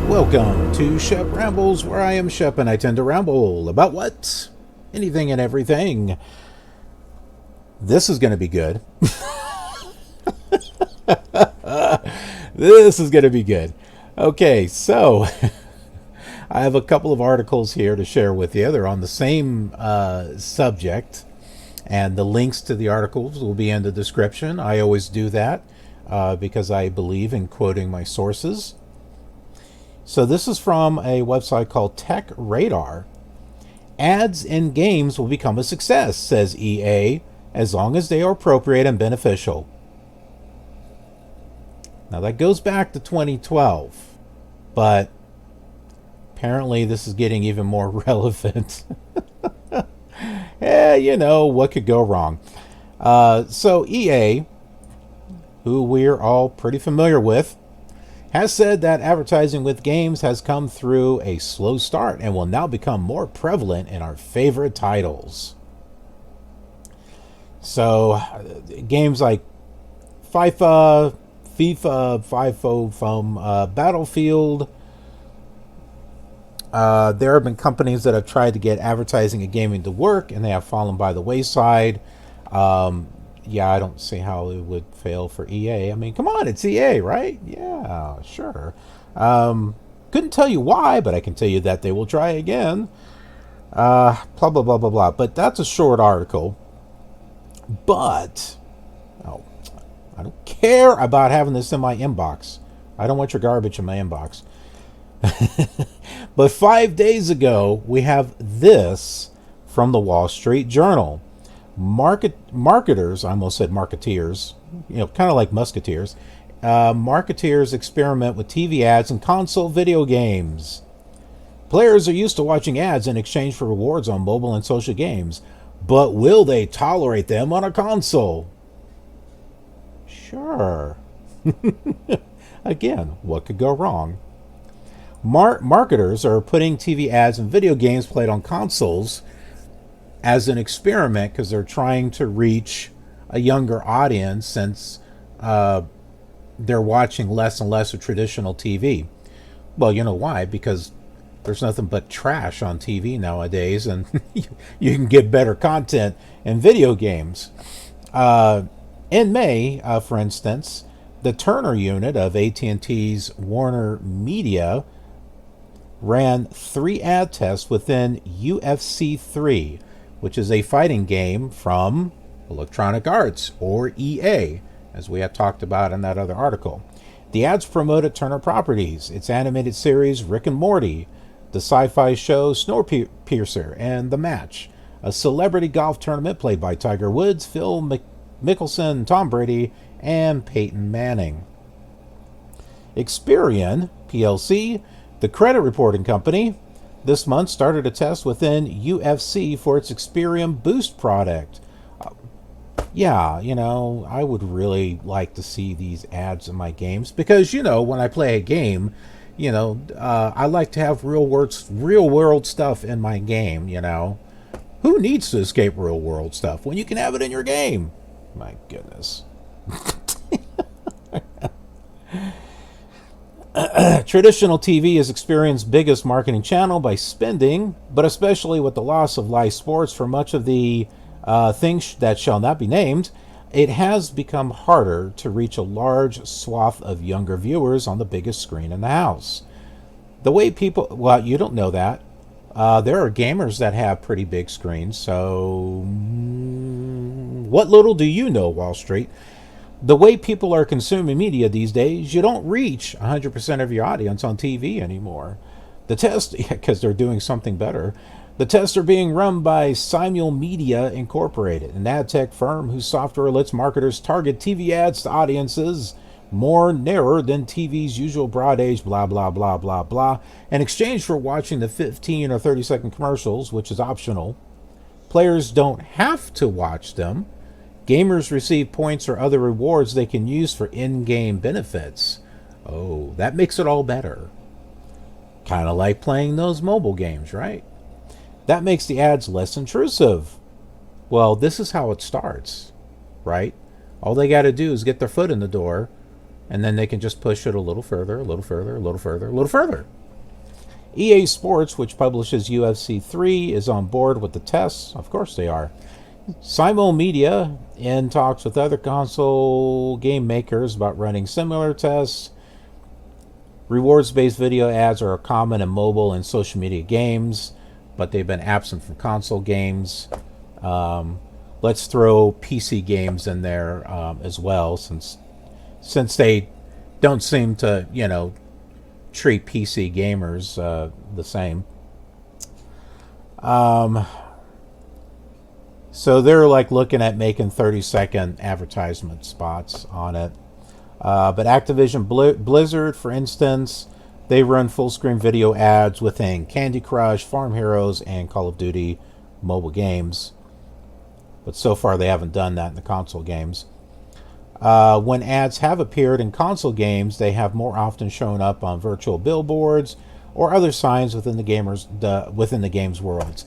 Welcome to Shep Rambles, where I am Shep and I tend to ramble about what? Anything and everything. This is going to be good. This is going to be good. Okay, so I have a couple of articles here to share with you. They're on the same subject, and the links to the articles will be in the description. I always do that because I believe in quoting my sources. So this is from a website called Tech Radar. Ads in games will become a success, says EA, as long as they are appropriate and beneficial. Now that goes back to 2012, but apparently this is getting even more relevant. You know, what could go wrong? So EA, who we're all pretty familiar with, has said that advertising with games has come through a slow start and will now become more prevalent in our favorite titles. So, games like FIFA, FIFO, Battlefield. There have been companies that have tried to get advertising in gaming to work, and they have fallen by the wayside. Yeah, I don't see how it would fail for EA. I mean, come on, it's EA, right? Yeah, sure. Couldn't tell you why, but I can tell you that they will try again. Blah, blah, blah, blah, blah. But that's a short article. But, I don't care about having this in my inbox. I don't want your garbage in my inbox. But 5 days ago, we have this from the Wall Street Journal. Marketers, I almost said marketeers, kind of like musketeers. Marketeers experiment with TV ads and console video games. Players are used to watching ads in exchange for rewards on mobile and social games, but will they tolerate them on a console? Sure. Again, what could go wrong? Marketers are putting TV ads and video games played on consoles as an experiment because they're trying to reach a younger audience since they're watching less and less of traditional TV. Well, you know why? Because there's nothing but trash on TV nowadays, and you can get better content in video games. In May, for instance, the Turner unit of AT&T's Warner Media ran 3 ad tests within UFC 3, which is a fighting game from Electronic Arts, or EA, as we had talked about in that other article. The ads promoted Turner properties, its animated series Rick and Morty, the sci-fi show Snowpiercer, and The Match, a celebrity golf tournament played by Tiger Woods, Phil Mickelson, Tom Brady, and Peyton Manning. Experian PLC, the credit reporting company, this month started a test within UFC for its Experian Boost product. I would really like to see these ads in my games because, when I play a game, I like to have real world stuff in my game, Who needs to escape real world stuff when you can have it in your game? My goodness. Traditional TV is Experian's biggest marketing channel by spending, but especially with the loss of live sports for much of the things that shall not be named, it has become harder to reach a large swath of younger viewers on the biggest screen in the house. The way people, well, you don't know that. There are gamers that have pretty big screens, so what little do you know, Wall Street? The way people are consuming media these days, you don't reach 100% of your audience on TV anymore. The test, because they're doing something better, the tests are being run by Simul Media Incorporated, an ad tech firm whose software lets marketers target TV ads to audiences more narrower than TV's usual broad age, blah, blah, blah, blah, blah, in exchange for watching the 15 or 30-second commercials, which is optional. Players don't have to watch them. Gamers receive points or other rewards they can use for in-game benefits. Oh, that makes it all better. Kind of like playing those mobile games, right? That makes the ads less intrusive. Well, this is how it starts, right? All they got to do is get their foot in the door, and then they can just push it a little further, a little further, a little further, a little further. EA Sports, which publishes UFC 3, is on board with the tests. Of course they are. Simul Media, in talks with other console game makers about running similar tests. Rewards-based video ads are common in mobile and social media games, but they've been absent from console games. Let's throw PC games in there as well, since they don't seem to, treat PC gamers the same. So they're like looking at making 30-second advertisement spots on it. But Activision Blizzard, for instance, they run full-screen video ads within Candy Crush, Farm Heroes, and Call of Duty mobile games. But so far they haven't done that in the console games. When ads have appeared in console games, they have more often shown up on virtual billboards or other signs within the game's worlds.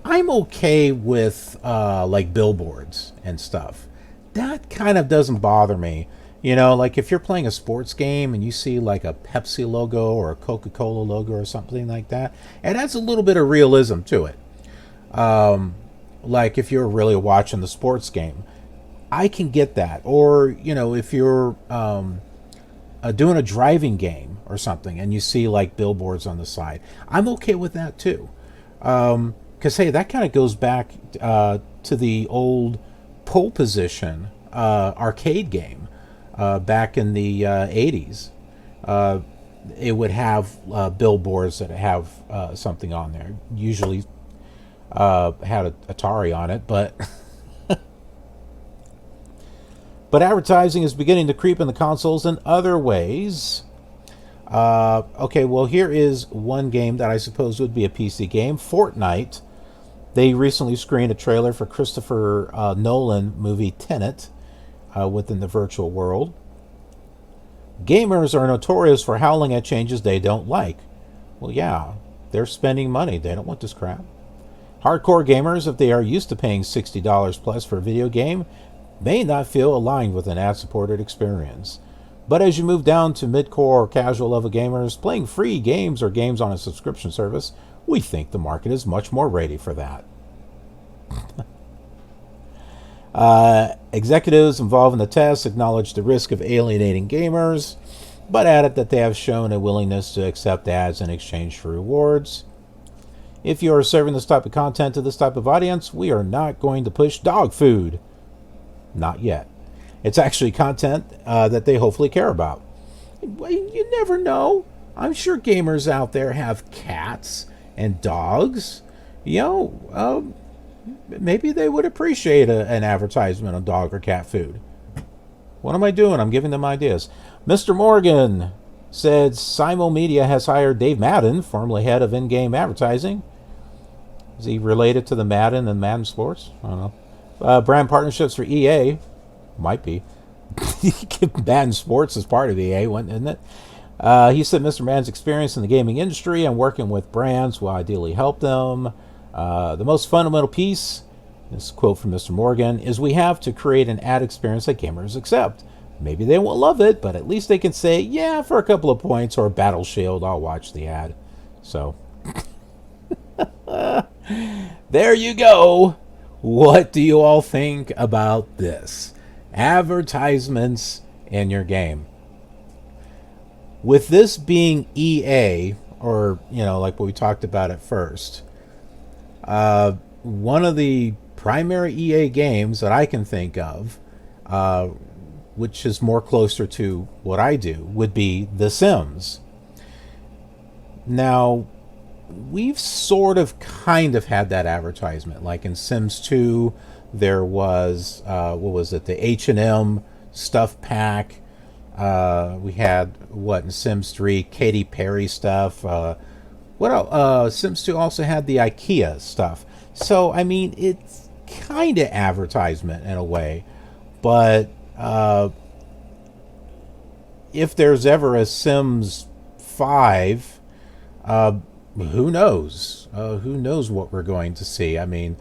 I'm okay with like billboards and stuff. That kind of doesn't bother me. Like if you're playing a sports game and you see like a Pepsi logo or a Coca-Cola logo or something like that, it adds a little bit of realism to it. Like if you're really watching the sports game, I can get that. Or, if you're doing a driving game or something and you see like billboards on the side, I'm okay with that too. Because, hey, that kind of goes back to the old pole position arcade game back in the 80s. It would have billboards that have something on there. Usually had Atari on it, but but advertising is beginning to creep in the consoles in other ways. Okay, well, here is one game that I suppose would be a PC game, Fortnite. They recently screened a trailer for Christopher Nolan movie Tenet within the virtual world. Gamers are notorious for howling at changes they don't like. Well, yeah, they're spending money. They don't want this crap. Hardcore gamers, if they are used to paying $60 plus for a video game, may not feel aligned with an ad-supported experience. But as you move down to mid-core or casual level gamers playing free games or games on a subscription service, we think the market is much more ready for that. Executives involved in the test acknowledged the risk of alienating gamers, but added that they have shown a willingness to accept ads in exchange for rewards. If you are serving this type of content to this type of audience, we are not going to push dog food. Not yet. It's actually content that they hopefully care about. You never know. I'm sure gamers out there have cats and dogs. Maybe they would appreciate an advertisement on dog or cat food. What am I doing? I'm giving them ideas. Mr. Morgan said Simul Media has hired Dave Madden, formerly head of in-game advertising. Is he related to the Madden and Madden Sports? I don't know. Brand partnerships for EA. Might be. Madden Sports is part of EA, isn't it? He said Mr. Madden's experience in the gaming industry and working with brands will ideally help them. The most fundamental piece, this quote from Mr. Morgan, is we have to create an ad experience that gamers accept. Maybe they won't love it, but at least they can say, yeah, for a couple of points or Battle Shield, I'll watch the ad. So, there you go. What do you all think about this? Advertisements in your game. With this being EA, or, like what we talked about at first, one of the primary EA games that I can think of, which is more closer to what I do, would be The Sims. Now, we've sort of kind of had that advertisement. Like in Sims 2, there was, the H&M stuff pack. We had, in Sims 3, Katy Perry stuff. What else? Sims 2 also had the IKEA stuff. So, I mean, it's kind of advertisement in a way. But if there's ever a Sims 5, Who knows? Who knows what we're going to see? I mean,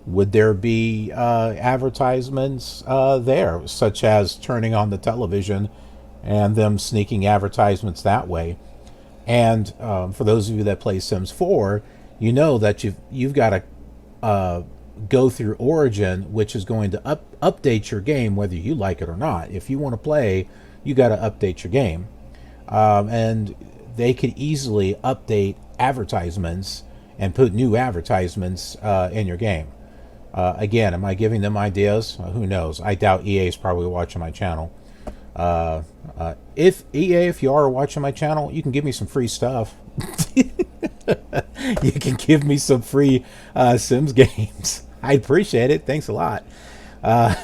would there be advertisements there, such as turning on the television and them sneaking advertisements that way? And for those of you that play Sims 4, you know that you've got to go through Origin, which is going to update your game whether you like it or not. If you want to play, you got to update your game, and they could easily update advertisements and put new advertisements in your game. Again, am I giving them ideas? Who knows? I doubt EA is probably watching my channel. If EA, if you are watching my channel, you can give me some free stuff. You can give me some free Sims games. I appreciate it. Thanks a lot. But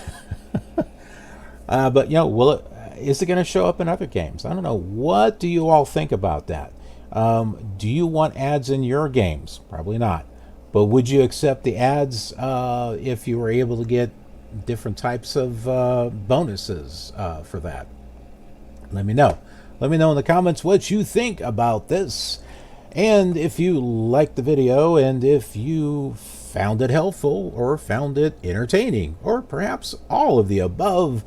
you know, is it going to show up in other games? I don't know. What do you all think about that? Do you want ads in your games? Probably not. But would you accept the ads if you were able to get different types of bonuses for that? Let me know. Let me know in the comments what you think about this. And if you liked the video, and if you found it helpful or found it entertaining, or perhaps all of the above,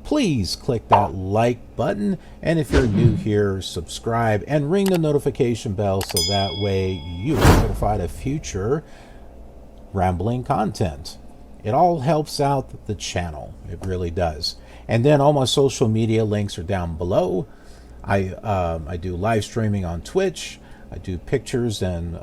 please click that like button. And if you're new here, subscribe and ring the notification bell so that way you are notified of future rambling content. It all helps out the channel. It really does. And then all my social media links are down below. I do live streaming on Twitch. I do pictures and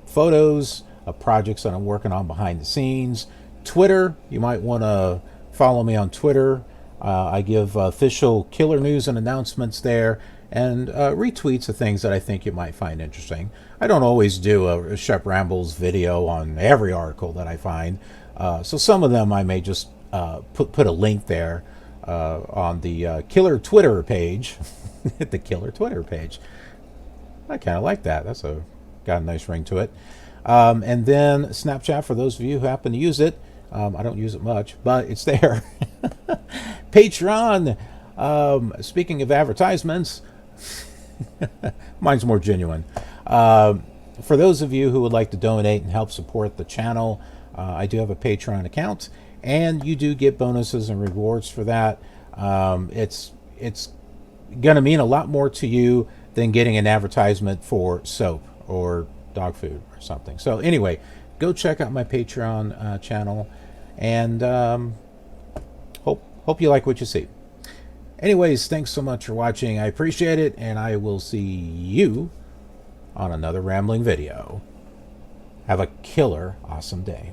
photos of projects that I'm working on behind the scenes. Twitter, you might want to follow me on Twitter. I give official killer news and announcements there, and retweets of things that I think you might find interesting. I don't always do a Shep Rambles video on every article that I find, so some of them I may just put a link there on the killer Twitter page. The killer Twitter page. I kind of like that. Got a nice ring to it. And then Snapchat, for those of you who happen to use it. I don't use it much, but it's there. Patreon. Speaking of advertisements, mine's more genuine. For those of you who would like to donate and help support the channel, I do have a Patreon account, and you do get bonuses and rewards for that. It's going to mean a lot more to you than getting an advertisement for soap or dog food or something. So anyway, go check out my Patreon channel, and hope you like what you see. Anyways, thanks so much for watching. I appreciate it, and I will see you on another rambling video. Have a killer awesome day.